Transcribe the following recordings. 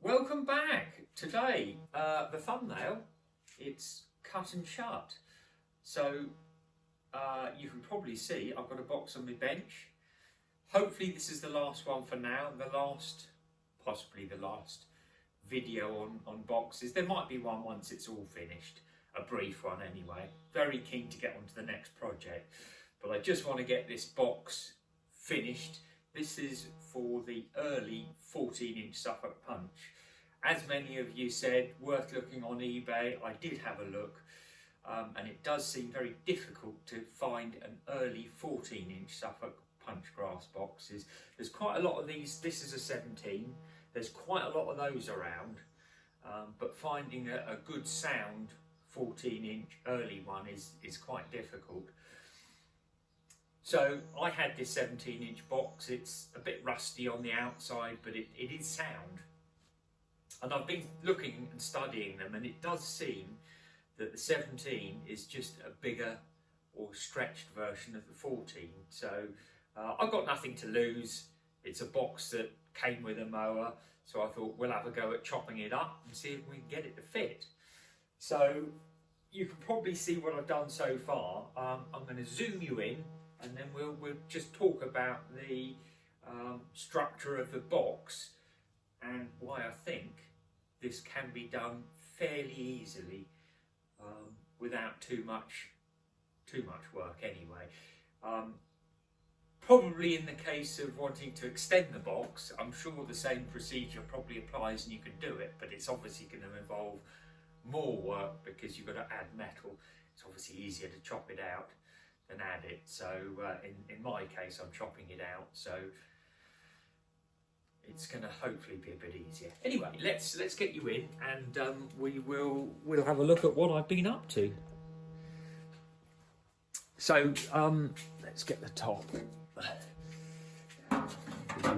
Welcome back. Today, the thumbnail, it's cut and shut. So you can probably see I've got a box on my bench. Hopefully this is the last one for now, possibly the last video on boxes. There might be one once it's all finished, a brief one anyway. Very keen to get on to the next project, but I just want to get this box finished. This is for the early 14-inch Suffolk punch. As many of you said, worth looking on eBay. I did have a look, and it does seem very difficult to find an early 14-inch Suffolk punch grass boxes. There's quite a lot of these. This is a 17. There's quite a lot of those around, but finding a good sound 14-inch early one is quite difficult. So I had this 17-inch box. It's a bit rusty on the outside, but it is sound. And I've been looking and studying them, and it does seem that the 17 is just a bigger or stretched version of the 14. So I've got nothing to lose. It's a box that came with a mower, so I thought we'll have a go at chopping it up and see if we can get it to fit. So you can probably see what I've done so far. I'm going to zoom you in, and then we'll just talk about the structure of the box and why I think this can be done fairly easily without too much work anyway. Probably in the case of wanting to extend the box, I'm sure the same procedure probably applies and you can do it, but it's obviously going to involve more work because you've got to add metal. It's obviously easier to chop it out than add it. So in my case, I'm chopping it out, so it's going to hopefully be a bit easier. Anyway, let's get you in, and we'll have a look at what I've been up to. So let's get the top.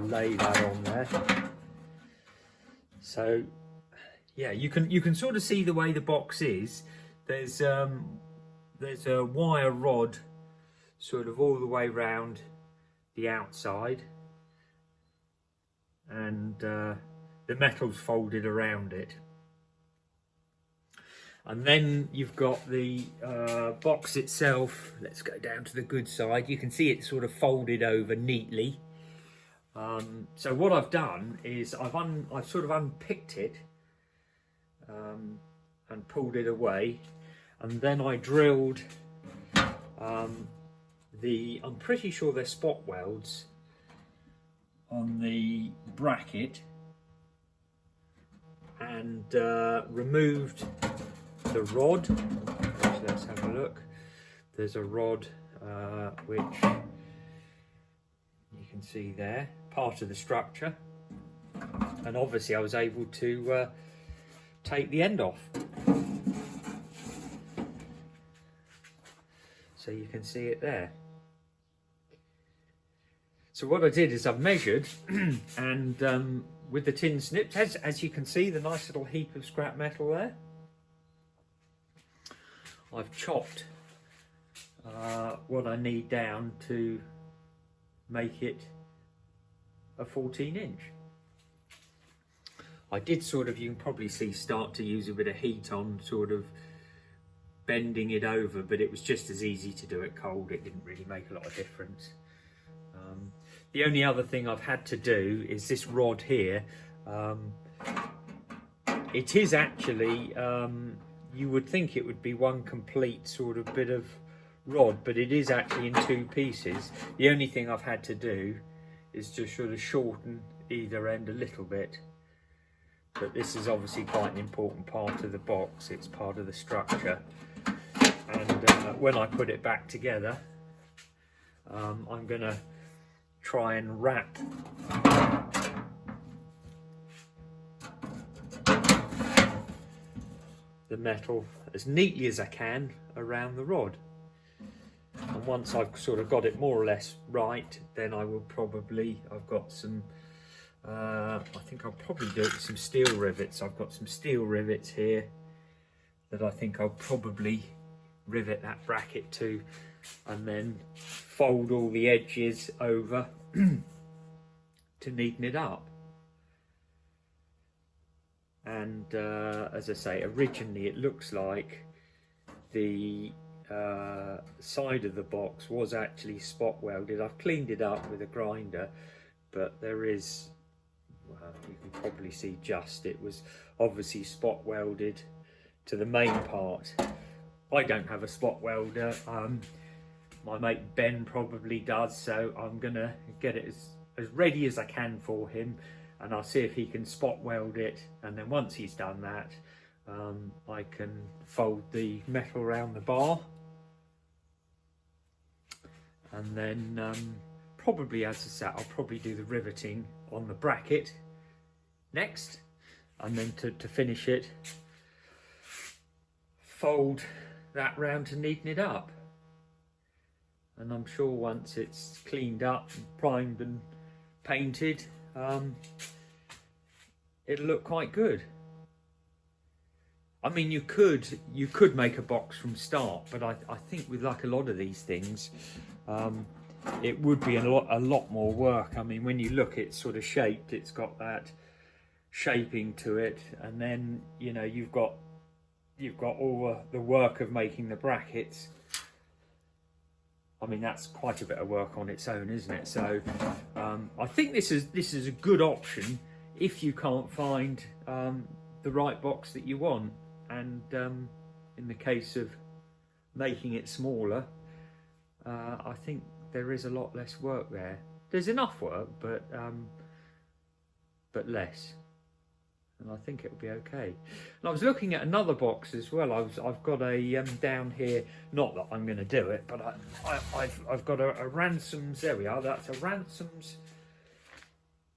Lay that on there. So yeah, you can sort of see the way the box is. There's a wire rod sort of all the way round the outside, and the metal's folded around it. And then you've got the box itself. Let's go down to the good side. You can see it's sort of folded over neatly. So what I've done is I've sort of unpicked it and pulled it away, and then I drilled I'm pretty sure they're spot welds on the bracket, and removed the rod. Let's have a look. There's a rod which you can see there, part of the structure, and obviously I was able to take the end off, so you can see it there. So what I did is I've measured and with the tin snips, as you can see, the nice little heap of scrap metal there, I've chopped what I need down to make it a 14-inch. I did sort of, you can probably see, start to use a bit of heat on sort of bending it over, but it was just as easy to do it cold. It didn't really make a lot of difference. The only other thing I've had to do is this rod here. It is actually, you would think it would be one complete sort of bit of rod, but it is actually in two pieces. The only thing I've had to do is to sort of shorten either end a little bit. But this is obviously quite an important part of the box. It's part of the structure. And when I put it back together, I'm going to try and wrap the metal as neatly as I can around the rod. And once I've sort of got it more or less right, then I will probably, I've got some, I think I'll probably do it with some steel rivets. I've got some steel rivets here that I think I'll probably rivet that bracket to, and then fold all the edges over to neaten it up. and as I say, originally it looks like the side of the box was actually spot welded. I've cleaned it up with a grinder, but there is, well, you can probably see it was obviously spot welded to the main part. I don't have a spot welder. My mate Ben probably does, so I'm gonna get it as ready as I can for him, and I'll see if he can spot weld it, and then once he's done that, I can fold the metal around the bar, and then probably, as I said, I'll probably do the riveting on the bracket next, and then to finish it, fold that round to neaten it up. And I'm sure once it's cleaned up, and primed and painted, it'll look quite good. I mean, you could make a box from start, but I think with like a lot of these things, it would be a lot more work. I mean, when you look, it's sort of shaped, it's got that shaping to it, and then, you know, you've got all the work of making the brackets. I mean, that's quite a bit of work on its own, isn't it? So I think this is a good option if you can't find the right box that you want. And in the case of making it smaller, I think there is a lot less work there. There's enough work, but less. And I think it'll be okay. And I was looking at another box as well. I've got a down here. Not that I'm going to do it, but I've got a Ransom's. There we are. That's a Ransom's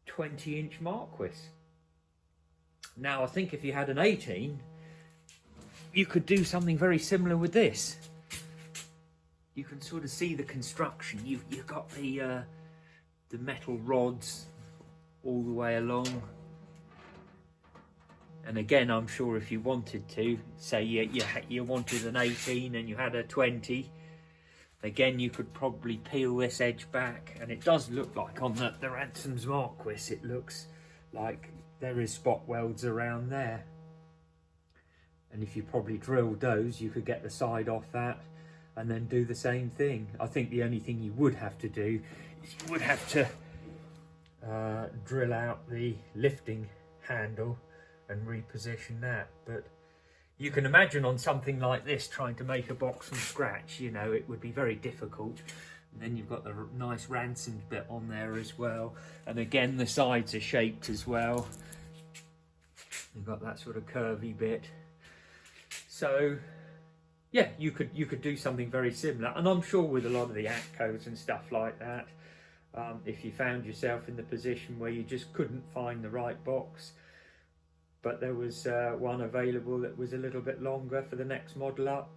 20-inch Marquis. Now I think if you had an 18, you could do something very similar with this. You can sort of see the construction. You've got the metal rods all the way along. And again, I'm sure if you wanted to, say you wanted an 18 and you had a 20, again, you could probably peel this edge back. And it does look like on the Ransom's Marquis, it looks like there is spot welds around there. And if you probably drilled those, you could get the side off that and then do the same thing. I think the only thing you would have to do is you would have to drill out the lifting handle and reposition that. But you can imagine on something like this, trying to make a box from scratch, you know, it would be very difficult. And then you've got the nice ransomed bit on there as well, and again the sides are shaped as well. You've got that sort of curvy bit. So yeah, you could do something very similar. And I'm sure with a lot of the Atcos and stuff like that, if you found yourself in the position where you just couldn't find the right box, but there was one available that was a little bit longer for the next model up,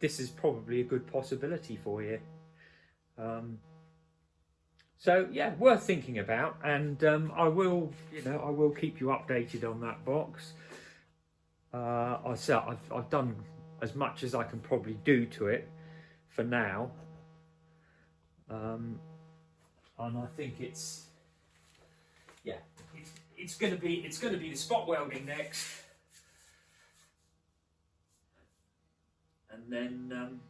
this is probably a good possibility for you. So yeah, worth thinking about, and I will keep you updated on that box. I've done as much as I can probably do to it for now, and I think it's going to be the spot welding next, and then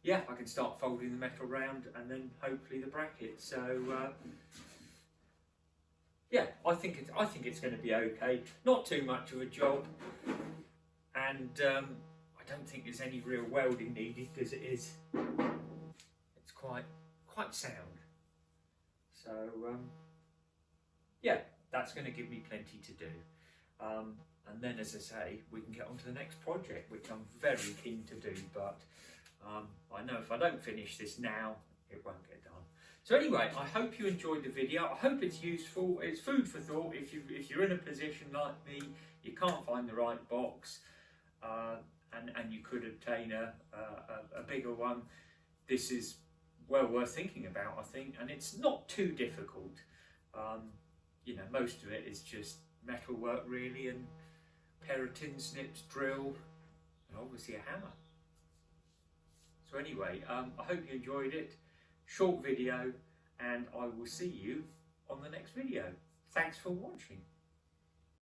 yeah, I can start folding the metal round, and then hopefully the bracket. So yeah, I think it's going to be okay. Not too much of a job, and I don't think there's any real welding needed because it's quite sound. So yeah, that's going to give me plenty to do. And then, as I say, we can get on to the next project, which I'm very keen to do, but I know if I don't finish this now, it won't get done. So anyway, I hope you enjoyed the video. I hope it's useful. It's food for thought. If you're in a position like me, you can't find the right box, and you could obtain a bigger one, this is well worth thinking about, I think, and it's not too difficult. You know, most of it is just metal work really, and a pair of tin snips, drill, and obviously a hammer. So anyway, I hope you enjoyed it. Short video, and I will see you on the next video. Thanks for watching.